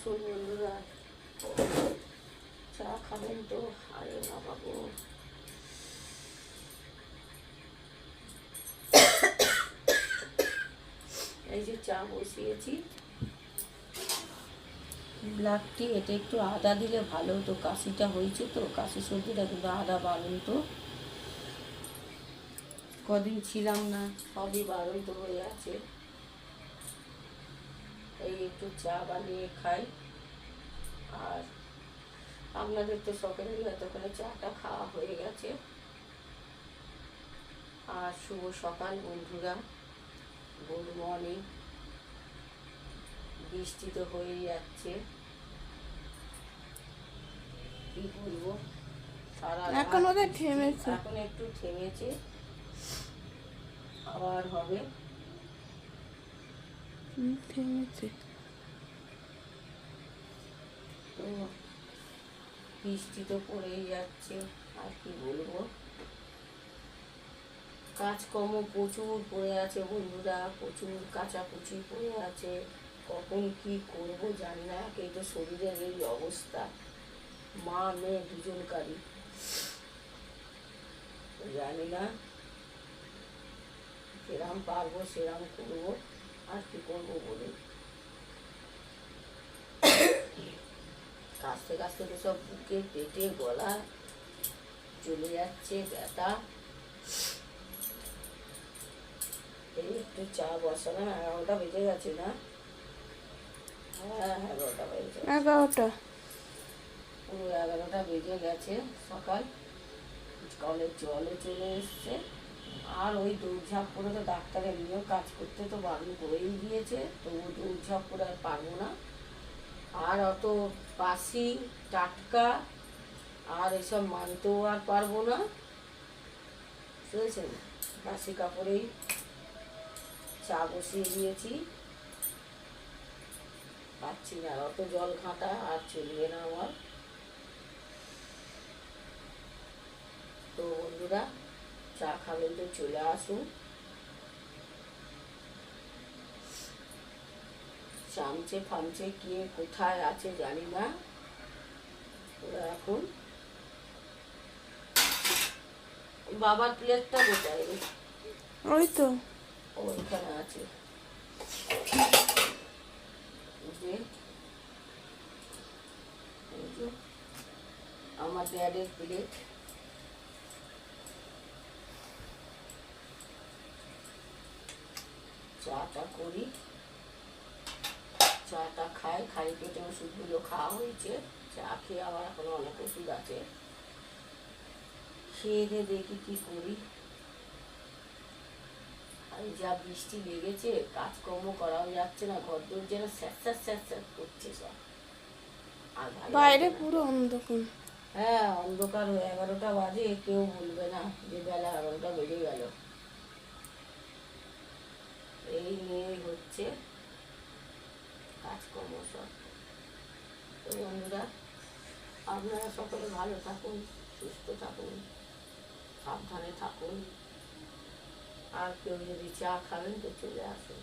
আসুন বন্ধুরা, চা খাবেন তো? আরে না বাবু, এই যে চা বসিয়েছি ব্ল্যাক টি। এটা একটু আদা দিলে ভালো হতো, কাশিটা হয়েছে তো, কাশি সর্দিটা, কিন্তু আদা বারণ তো, কদিন ছিলাম না, সবই বারণ তো হয়ে আছে। এই একটু চা বানিয়ে খাই। আর আপনাদের তো সকালেই এতক্ষণে চাটা খাওয়া হয়ে গেছে। আর শুভ সকাল বন্ধুরা, গুড মর্নিং। বৃষ্টি তো হয়েই যাচ্ছে, কি বলবো, সারা এখন ওদের থেমেছে, এখন একটু থেমেছে, আবার হবে। থেমেছে। তো বৃষ্টি তো পড়েই যাচ্ছে, আর কি বলবো, কাজকর্ম প্রচুর পড়ে আছে বন্ধুরা, প্রচুর কাচাকুচি পড়ে আছে। কখন কি করব জানি না, এই তো শরীরের এই অবস্থা, মা মেয়ে দুজনকারই, জানি না যেরাম পারবো সেরাম করবো, আর কি করবো বলুন। কাশতে কাশতে তো সব বুকে পেটে গলা চলে যাচ্ছে ব্যথা। এই একটু চা বসালাম, 11টা বেজে গেছে না? হ্যাঁ, 11টা বেজে গেছে, 11টা, পুরো 11টা বেজে গেছে। সকাল কলের জলও চলে এসছে। আর ওই দৌড়ঝাঁপ করে তো ডাক্তার এমনিও কাজ করতে তো বারণ করেই দিয়েছে, তো দৌড়ঝাঁপ করে আর পারবো না। আর অত বাসি টাটকা আর এসব মানতেও আর পারবো না, বুঝেছেন? বাসি কাপড়েই চা বসিয়ে দিয়েছি, পাচ্ছি না, আর অত জল ঘাঁটা আর চলবে না আমার। তো বন্ধুরা, চা খাবেন তো চলে আসুন। চামচে ফামচে কে কোথায় আছে জানি না, ওরা এখন। বাবার প্লেটটা কোথায়? ওই তো ওইখানে আছে, যে এই যে আমার ড্যাডের প্লেট। চাটা করি, চাটা খাই, খালি পেটে ওষুধগুলো খাওয়া হয়েছে। চা খেয়ে আবার এখনো অনেক ওষুধ আছে, খেয়ে দিয়ে দেখি কি করি। আর যা বৃষ্টি লেগেছে, কাজকর্ম করাও যাচ্ছে না, ঘরদোর যেন স্যাঁত স্যাঁত করছে সব, আর ভালো বাইরে লাগছে না। পুরো অন্ধকার। হ্যাঁ, অন্ধকার হয়ে 11টা বাজে, কেউ বলবে না যে বেলা 11টা বেজে গেল। এই নিয়েই হচ্ছে কাজকর্ম সব। তো বন্ধুরা, আপনারা সকলে ভালো থাকুন, সুস্থ থাকুন, সাবধানে থাকুন। আর কেউ যদি চা খাবেন তো চলে আসুন।